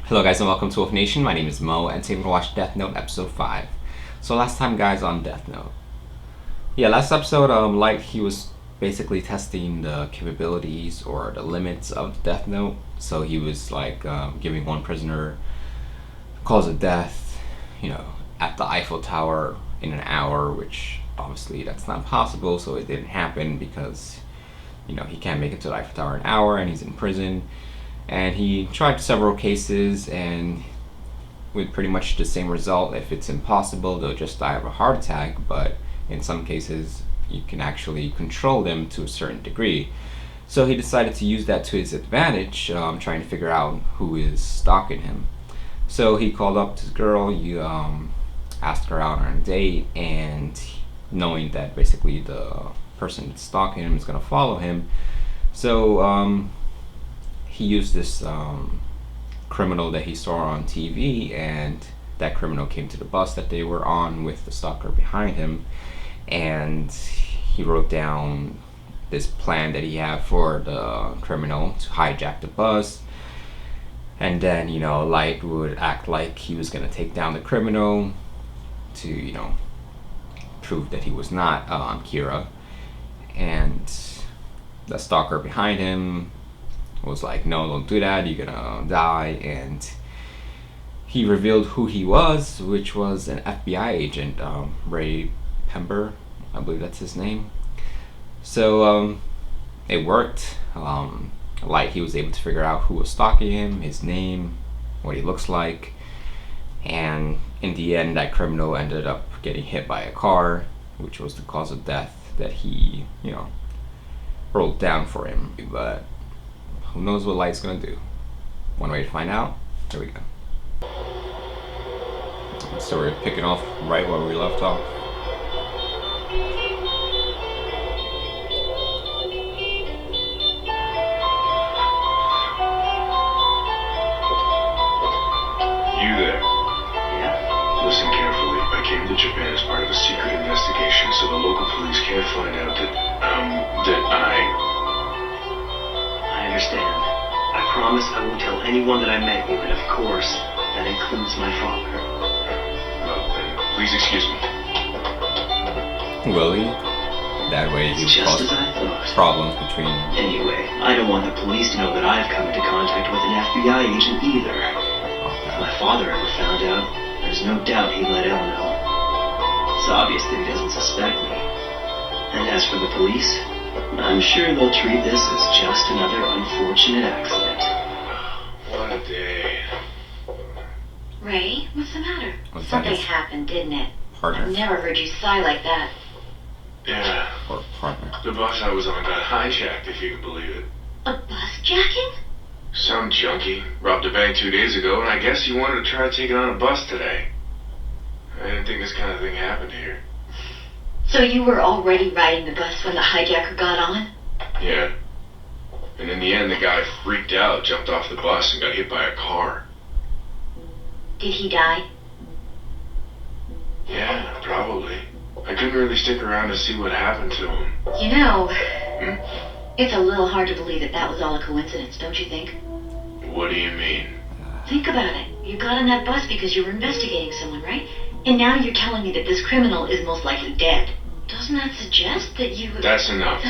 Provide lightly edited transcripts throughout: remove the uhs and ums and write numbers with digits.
Hello guys and welcome to Wolf Nation. My name is Mo and today we're going to watch Death Note episode 5. So last time guys on Death Note. Last episode Light, he was basically testing the capabilities or the limits of Death Note. So he was like giving one prisoner cause of death, at the Eiffel Tower in an hour, which obviously that's not possible, so it didn't happen because he can't make it to the Eiffel Tower in an hour and he's in prison. And he tried several cases and with pretty much the same result. If it's impossible, they'll just die of a heart attack, but in some cases you can actually control them to a certain degree. So he decided to use that to his advantage, trying to figure out who is stalking him. So he called up this girl, asked her out on a date, and knowing that basically the person that's stalking him is going to follow him, so he used this criminal that he saw on TV, and that criminal came to the bus that they were on with the stalker behind him, and he wrote down this plan that he had for the criminal to hijack the bus. And then Light would act like he was gonna take down the criminal to prove that he was not Kira, and the stalker behind him was like, no, don't do that, you're gonna die. And he revealed who he was, which was an FBI agent, Ray Pember, I believe that's his name. So it worked. Like, he was able to figure out who was stalking him, his name, what he looks like, and in the end that criminal ended up getting hit by a car, which was the cause of death that he wrote down for him. But who knows what Light's gonna do? One way to find out. Here we go. So we're picking off right where we left off. You there? Yeah? Listen carefully. I came to Japan as part of a secret investigation, so the local police can't find out that I understand. I promise I won't tell anyone that I met you, and of course, that includes my father. Well, then, please excuse me. Will he? That way he would cause problems between... Anyway, I don't want the police to know that I've come into contact with an FBI agent either. Okay. If my father ever found out, there's no doubt he'd let Elle know. It's obvious that he doesn't suspect me. And as for the police, I'm sure they'll treat this as just another unfortunate accident. What a day. Ray, what's the matter? What's Something that? happened, didn't it? Partner. I've never heard you sigh like that. Yeah. Or partner. The bus I was on got hijacked, if you can believe it. A bus jacking? Some junkie robbed a bank 2 days ago, and I guess he wanted to try taking on a bus today. I didn't think this kind of thing happened here. So you were already riding the bus when the hijacker got on? Yeah. And in the end, the guy freaked out, jumped off the bus, and got hit by a car. Did he die? Yeah, probably. I couldn't really stick around to see what happened to him. You know, Hmm? it's a little hard to believe that that was all a coincidence, don't you think? What do you mean? Think about it. You got on that bus because you were investigating someone, right? And now you're telling me that this criminal is most likely dead. Doesn't that suggest that you... That's enough.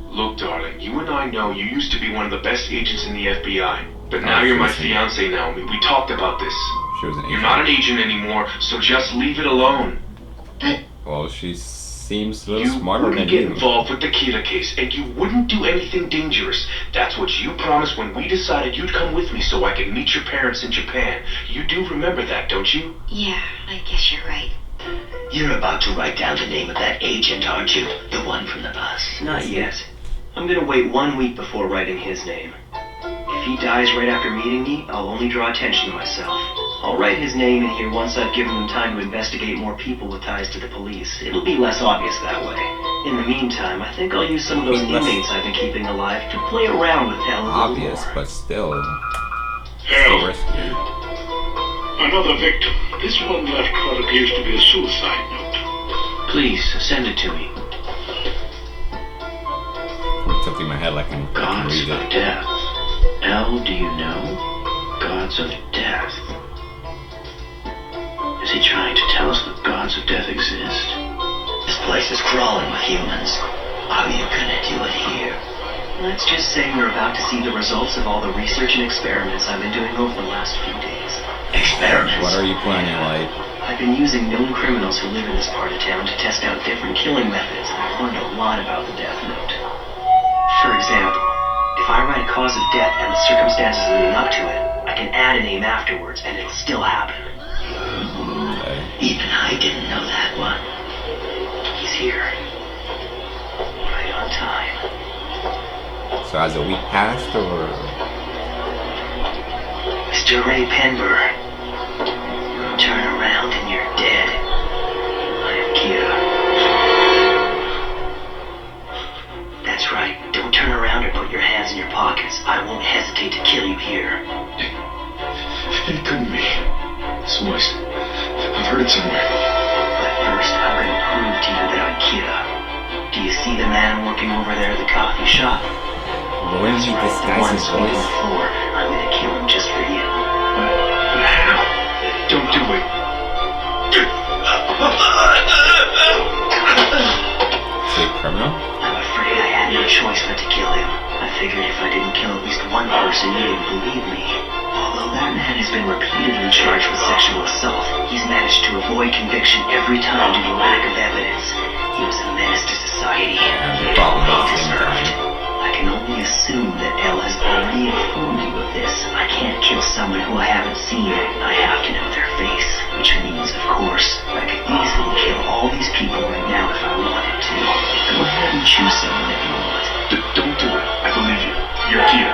Look, darling, you and I know you used to be one of the best agents in the FBI. But now you're my fiancé, Naomi. We talked about this. She was an agent. You're not an agent anymore, so just leave it alone. But... Well, she seems a little You smarter than wouldn't get you. involved with the Kira case, and you wouldn't do anything dangerous. That's what you promised when we decided you'd come with me so I could meet your parents in Japan. You do remember that, don't you? Yeah, I guess you're right. You're about to write down the name of that agent, aren't you? The one from the bus. Not yet. I'm gonna wait 1 week before writing his name. If he dies right after meeting me, I'll only draw attention to myself. I'll write his name in here once I've given them time to investigate more people with ties to the police. It'll be less obvious that way. In the meantime, I think I'll use some of those inmates I've been keeping alive to play around with Elle a little Obvious, more. but still Hell, risky. another victim. This one left what appears to be a suicide note. Please, send it to me. I'm tilting my head like I can Gods read of it. death. Elle, do you know? God gods of death. Is he trying to tell us the gods of death exist? This place is crawling with humans. How are you gonna do it here? Let's just say we're about to see the results of all the research and experiments I've been doing over the last few days. Experiments? What are you planning, Light? I've been using known criminals who live in this part of town to test out different killing methods, and I've learned a lot about the Death Note. For example, if I write cause of death and the circumstances leading up to it, I can add a name afterwards, and it'll still happen. Okay. Even I didn't know that one. He's here. Right on time. So has a week passed, or? Mr. Ray Penber. Turn around and you're dead. I am Kira. That's right. Don't turn around or put your hands in your pockets. I won't hesitate to kill you here. It couldn't be. This voice. I've heard it somewhere. But first, I'm going to prove to you that I'm Kira. Do you see the man working over there at the coffee shop? When he The disguises one his sweeping voice. the floor. I'm going to kill him just for you. But how? Don't do it. Is he a criminal? I'm afraid I had no choice but to kill him. I figured if I didn't kill at least one person, you didn't believe me. Although that man has been repeatedly charged with sexual assault, he's managed to avoid conviction every time due to lack of evidence. He was a menace to society. Yeah, He got probably what he him deserved. dying. I can only assume that Elle has already informed you of this. I can't kill someone who I haven't seen. I have to know their face. Which means, of course, I could easily kill all these people right now if I wanted to. Go ahead and choose someone if you want. Don't do it. I believe you. You're Kia.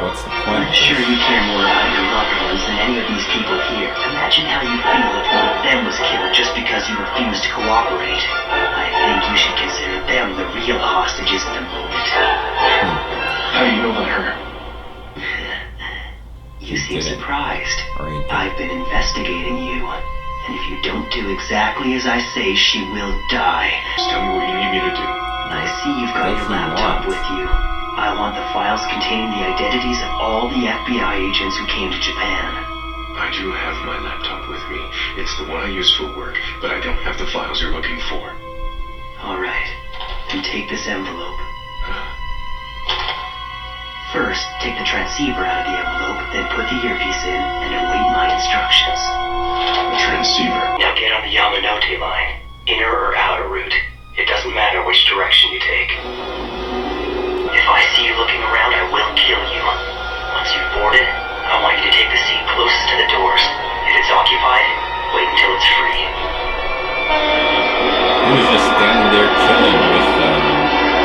What's the point? I'm sure you care more about your loved ones than any of these people here. Imagine how you feel if one of them was killed just because you refused to cooperate. I think you should consider them the real hostages at the moment. How do you know about her? You seem Did it. surprised. Alright. I've been investigating you. And if you don't do exactly as I say, she will die. Just tell me what you need me to do. I see you've got your Does he laptop want? with you. I want the files containing the identities of all the FBI agents who came to Japan. I do have my laptop with me. It's the one I use for work, but I don't have the files you're looking for. Alright, then take this envelope. First, take the transceiver out of the envelope, then put the earpiece in, and await my instructions. The transceiver. Now get on the Yamanote line. Inner or outer route. It doesn't matter which direction you take. If I see you looking around, I will kill you. Once you've boarded, I want you to take the seat closest to the doors. If it's occupied, wait until it's free. He was just standing there chilling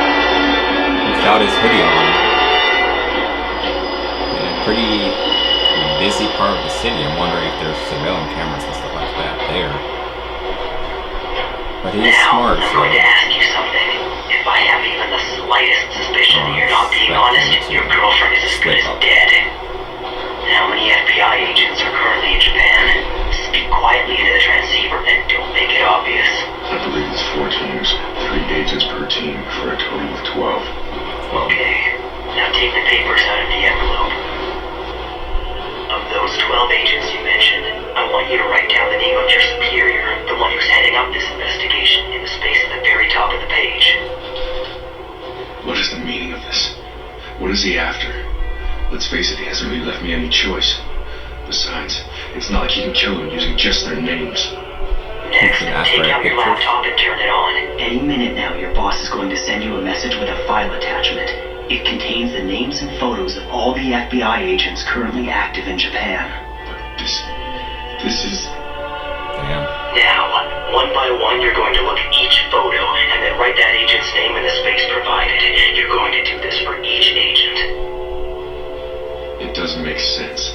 without his hoodie on. In a pretty busy part of the city. I'm wondering if there's surveillance cameras and stuff like that there. But he's smart, I'm so... going to ask you something. If I have even the slightest suspicion that you're not being honest, your girlfriend is as good as dead. How many FBI agents are currently in Japan? Speak quietly into the transceiver and don't make it obvious. I believe it's 4 teams. 3 agents per team for a total of 12. Okay, now take the papers out of the envelope. Of those 12 agents you mentioned, I want you to write down the name of your superior, the one who's heading up this investigation, in the space at the very top of the page. What is the meaning of this? What is he after? Let's face it, he hasn't really left me any choice. Besides, it's not like he can kill them using just their names. Next, can ask take for out your pictures. laptop and turn it on. Any minute now, your boss is going to send you a message with a file attachment. It contains the names and photos of all the FBI agents currently active in Japan. But this is... Damn. Now, one by one, you're going to look at each photo and then write that agent's name in the space provided. You're going to do this for each agent. It doesn't make sense.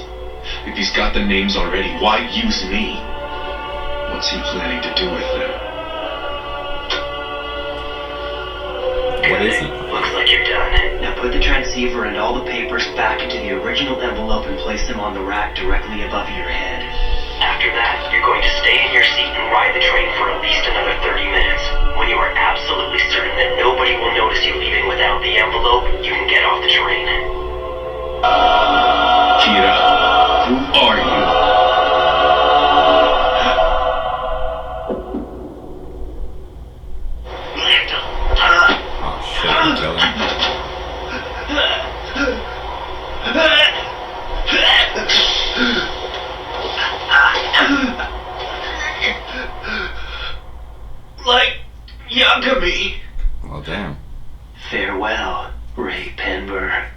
If he's got the names already, why use me? What's he planning to do with them? What is he? Looks like you're done. Now put the transceiver and all the papers back into the original envelope and place them on the rack directly above your head. After that, you're going to stay in your seat and ride the train for at least another 30 minutes. When you are absolutely certain that nobody will notice you leaving without the envelope, you can get off the train. Kira, who are you? Oh shit, he killed him. Like Yagami. Well, damn. Farewell, Ray Penber.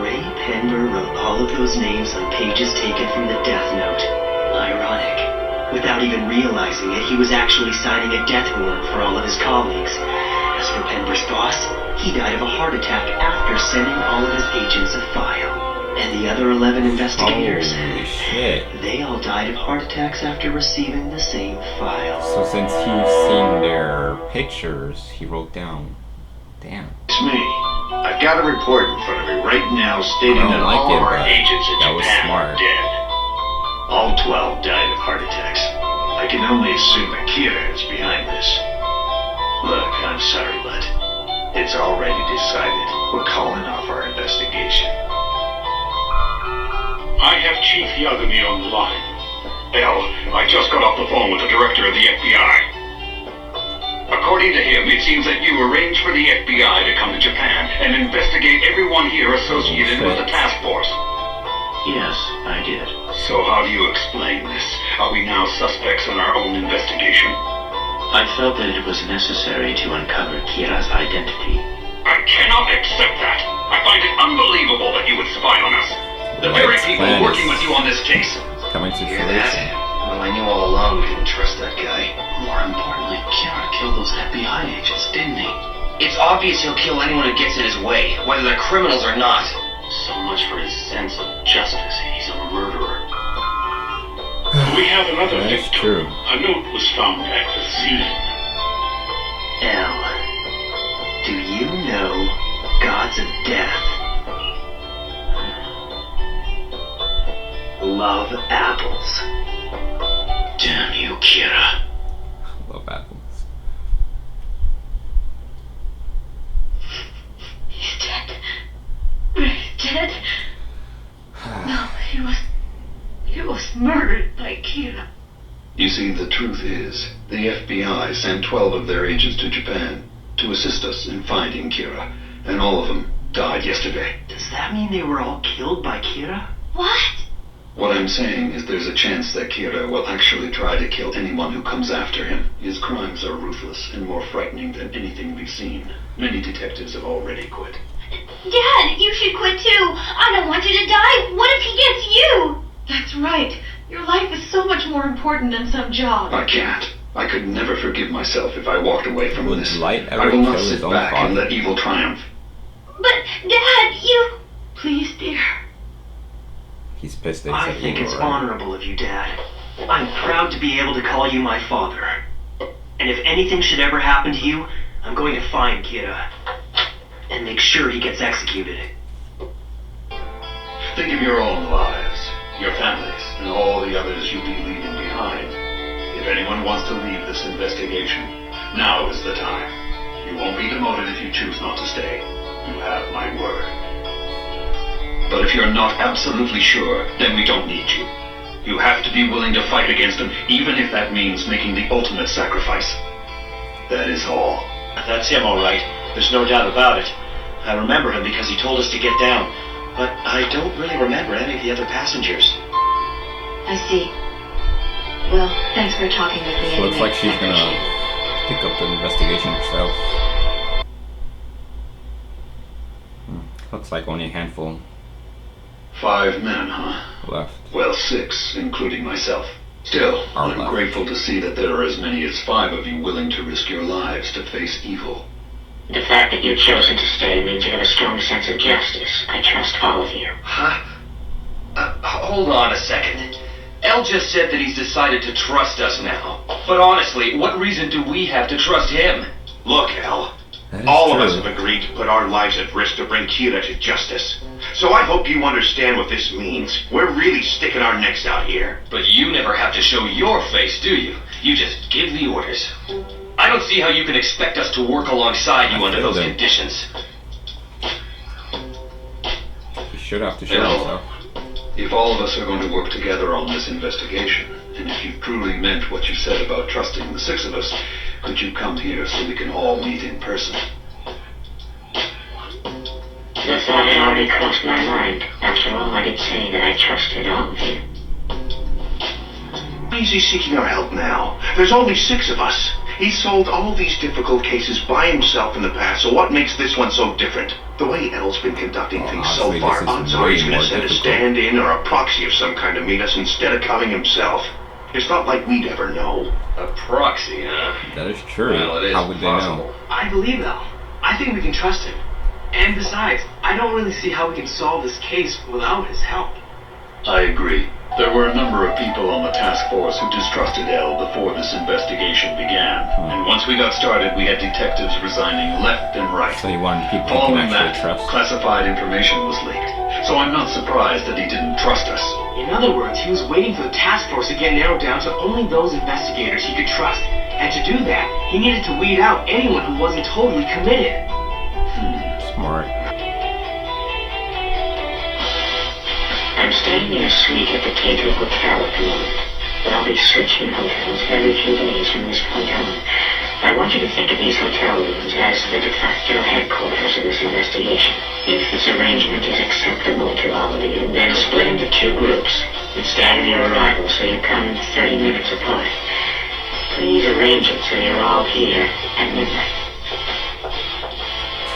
Ray Penber wrote all of those names on pages taken from the Death Note. Ironic. Without even realizing it, he was actually signing a death warrant for all of his colleagues. As for Penber's boss, he died of a heart attack after sending all of his agents a file. And the other 11 investigators, Holy shit. they all died of heart attacks after receiving the same file. So since he's seen their pictures, he wrote down. Damn. It's me. I've got a report in front of me right now stating I that don't like all it, of our but agents in that was Japan smart. are dead. All 12 died of heart attacks. I can only assume that Kira is behind this. Look, I'm sorry, but it's already decided. We're calling off our investigation. I have Chief Yagami on the line. L, I just got off the phone with the director of the FBI. According to him, it seems that you arranged for the FBI to come to Japan and investigate everyone here associated with the task force. Yes, I did. So how do you explain this? Are we now suspects in our own investigation? I felt that it was necessary to uncover Kira's identity. I cannot accept that. I find it unbelievable that you would spy on us. The very White's people plan working is with you on this case. coming to Hear that? fruition. Well, I knew all along we didn't trust that guy. More importantly, Kira killed those FBI agents, didn't he? It's obvious he'll kill anyone who gets in his way, whether they're criminals or not. So much for his sense of justice. He's a murderer. We have another That is victim. true. A note was found at the scene. L, do you know gods of death love apples? Damn you, Kira. Love apples. He's dead. Ray's dead. No, he was murdered by Kira. You see, the truth is, the FBI sent 12 of their agents to Japan to assist us in finding Kira, and all of them died yesterday. Does that mean they were all killed by Kira? What? What I'm saying is there's a chance that Kira will actually try to kill anyone who comes after him. His crimes are ruthless and more frightening than anything we've seen. Many detectives have already quit. Dad, you should quit too. I don't want you to die. What if he gets you? That's right. Your life is so much more important than some job. I can't. I could never forgive myself if I walked away from Would this. Light ever I will not kill sit his own back and father? let evil triumph. But, Dad, you... Please, dear. He's pissed that I he's think evil, it's right? honorable of you, Dad. I'm proud to be able to call you my father. And if anything should ever happen to you, I'm going to find Kira. And make sure he gets executed. Think of your own lives, your families, and all the others you'll be leaving behind. If anyone wants to leave this investigation, now is the time. You won't be demoted if you choose not to stay. You have my word. But if you're not absolutely sure, then we don't need you. You have to be willing to fight against him, even if that means making the ultimate sacrifice. That is all. That's him, all right. There's no doubt about it. I remember him because he told us to get down. But I don't really remember any of the other passengers. I see. Well, thanks for talking with me. Looks anyway. like she's I gonna appreciate it. pick up the investigation herself. Looks like only a handful 5 men, huh? left. Well, 6, including myself. Still, Our I'm left. grateful to see that there are as many as 5 of you willing to risk your lives to face evil. The fact that you've chosen to stay means you have a strong sense of justice. I trust all of you. Huh? Hold on a second. El just said that he's decided to trust us now. But honestly, what reason do we have to trust him? Look, Al. That is All true. of us have agreed to put our lives at risk to bring Kira to justice. So I hope you understand what this means. We're really sticking our necks out here. But you never have to show your face, do you? You just give the orders. I don't see how you can expect us to work alongside you under those failed him. conditions. He should have to show L, himself. if all of us are going to work together on this investigation, and if you truly meant what you said about trusting the 6 of us, could you come here so we can all meet in person? The thought had already crossed my mind. After all, I did say that I trusted all of you. Why is he seeking our help now? There's only 6 of us. He's solved all these difficult cases by himself in the past, so what makes this one so different? The way L's been conducting things so honestly, far, this is odds are he's way gonna more send a difficult. stand-in or a proxy of some kind to meet us instead of coming himself. It's not like we'd ever know. A proxy, huh? That is true. Well, it is How would they possible. know? I believe Al. I think we can trust him. And besides, I don't really see how we can solve this case without his help. I agree. There were a number of people on the task force who distrusted L before this investigation began. And once we got started, we had detectives resigning left and right. So he wanted people he can Following actually that, trust. classified information was leaked. So I'm not surprised that he didn't trust us. In other words, he was waiting for the task force to get narrowed down to only those investigators he could trust. And to do that, he needed to weed out anyone who wasn't totally committed. Smart. I'm staying in a suite at the Cato Hotel at the moment, but I'll be switching hotels every few days from this point on. I want you to think of these hotel rooms as the de facto headquarters of this investigation. If this arrangement is acceptable to all of you, then split into 2 groups and stagger your arrival so you come 30 minutes apart. Please arrange it so you're all here at midnight.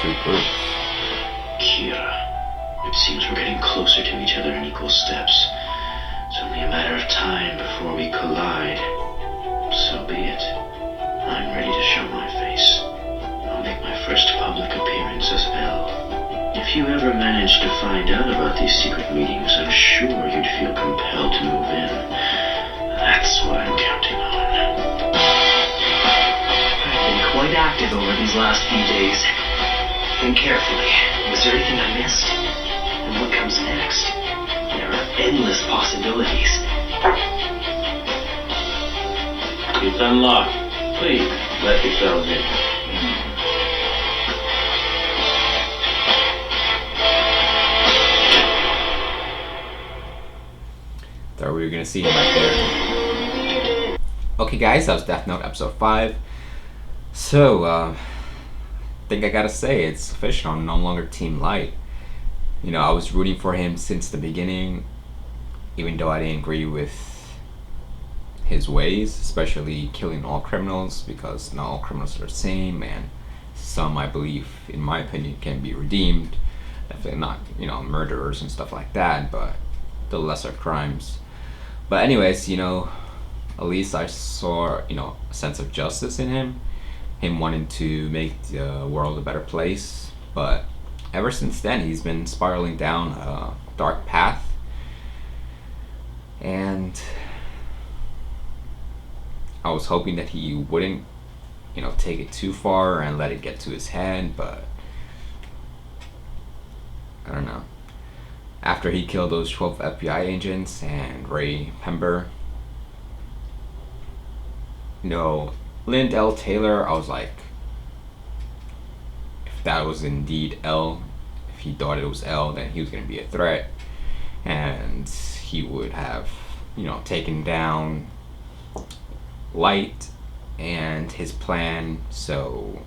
2 groups. Kira, it seems we're getting closer to each other in equal steps. It's only a matter of time before we collide. So be it. I'm ready to show my face. I'll make my first public appearance as L. If you ever manage to find out about these secret meetings, I'm sure you'd feel compelled to move in. That's what I'm counting on. I've been quite active over these last few days. Think carefully. Was there anything I missed? And what comes next? There are endless possibilities. It's unlocked. Please, let yourselves in. Thought we were gonna see him right there. Okay, guys, that was Death Note episode 5. So, I think I gotta say it's official. I'm no longer Team Light. You know, I was rooting for him since the beginning, even though I didn't agree with his ways, especially killing all criminals, because not all criminals are the same, and some, I believe, in my opinion, can be redeemed. Definitely not, you know, murderers and stuff like that, but the lesser crimes. But anyways, you know, at least I saw, you know, a sense of justice in him wanting to make the world a better place. But ever since then, he's been spiraling down a dark path, and I was hoping that he wouldn't, you know, take it too far and let it get to his head, but I don't know. After he killed those 12 FBI agents and Ray Pember, you know, Lind L. Taylor, I was like, if that was indeed L, if he thought it was L, then he was going to be a threat, and he would have, you know, taken down Light and his plan. So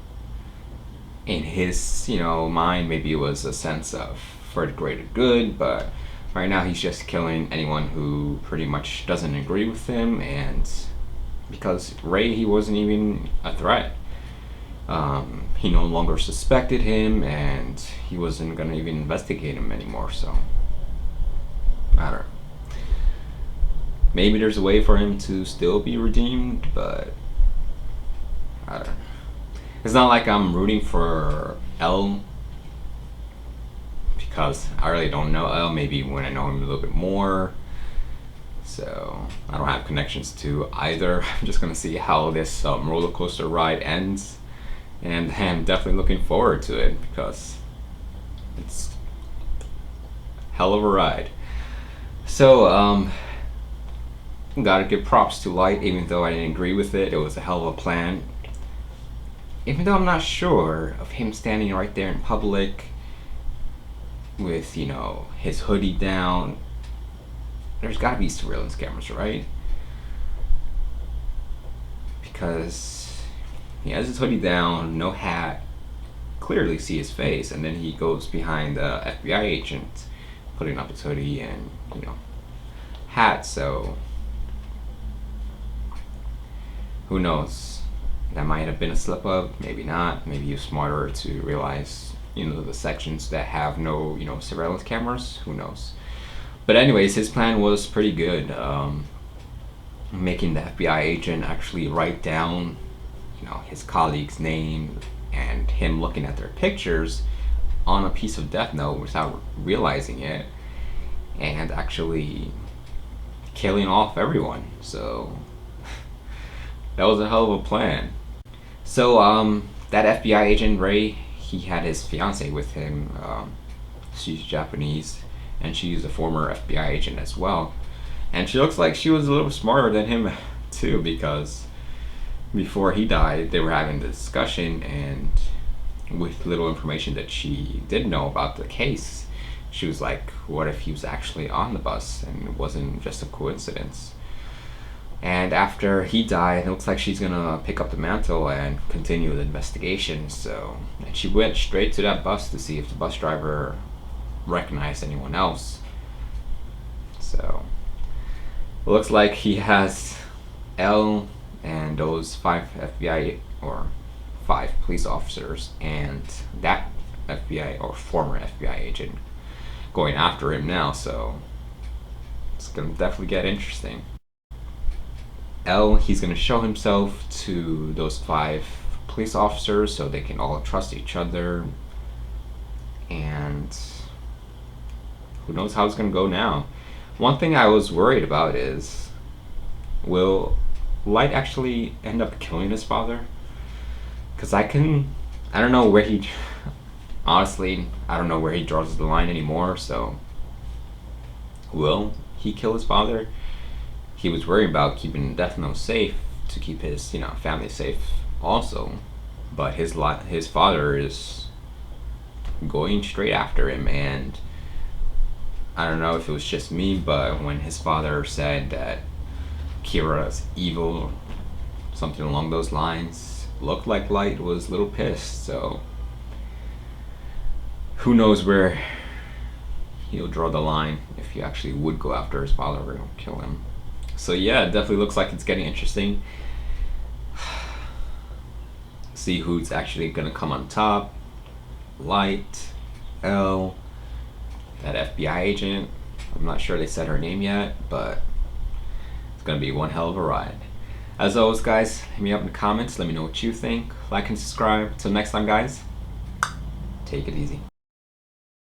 in his, you know, mind, maybe it was a sense of for the greater good, but right now he's just killing anyone who pretty much doesn't agree with him. And because Ray, he wasn't even a threat, he no longer suspected him, and he wasn't gonna even investigate him anymore. So I don't know. Maybe there's a way for him to still be redeemed, but I don't know. It's not like I'm rooting for L, because I really don't know L. Maybe when I know him a little bit more. So I don't have connections to either. I'm just gonna see how this roller coaster ride ends, and I'm definitely looking forward to it because it's hell of a ride. So gotta give props to Light, even though I didn't agree with it. It was a hell of a plan. even though I'm not sure of him standing right there in public with, you know, his hoodie down, there's gotta be surveillance cameras, right? Because he has his hoodie down, no hat, clearly see his face, and then he goes behind the FBI agent, putting up his hoodie and, you know, hat. So who knows? That might have been a slip up, maybe not. Maybe he was smarter to realize, you know, the sections that have no, you know, surveillance cameras. Who knows? But anyways, his plan was pretty good. Making the FBI agent actually write down, you know, his colleague's name and him looking at their pictures on a piece of Death Note without realizing it, and actually killing off everyone. So that was a hell of a plan. So that FBI agent Ray, he had his fiance with him. She's Japanese, and she's a former FBI agent as well. And she looks like she was a little smarter than him too, because before he died, they were having the discussion, and with little information that she did know about the case, she was like, what if he was actually on the bus and it wasn't just a coincidence? And after he died, it looks like she's gonna pick up the mantle and continue the investigation. So, and she went straight to that bus to see if the bus driver recognized anyone else. So it looks like he has L and those 5 FBI or 5 police officers and that FBI or former FBI agent going after him now. So it's gonna definitely get interesting. L, he's gonna show himself to those 5 police officers so they can all trust each other, and who knows how it's gonna go now. One thing I was worried about is, will Light actually end up killing his father? Because I don't know where he, honestly, I don't know where he draws the line anymore. So will he kill his father? He was worried about keeping Death Note safe to keep his, you know, family safe also, but his father is going straight after him. And I don't know if it was just me, but when his father said that Kira's evil, something along those lines, looked like Light was a little pissed. So who knows where he'll draw the line, if he actually would go after his father or kill him. So yeah, it definitely looks like it's getting interesting. See who's actually gonna come on top. Light, L, that FBI agent. I'm not sure they said her name yet, but it's gonna be one hell of a ride. As always, guys, hit me up in the comments. Let me know what you think. Like and subscribe. Till next time, guys. Take it easy.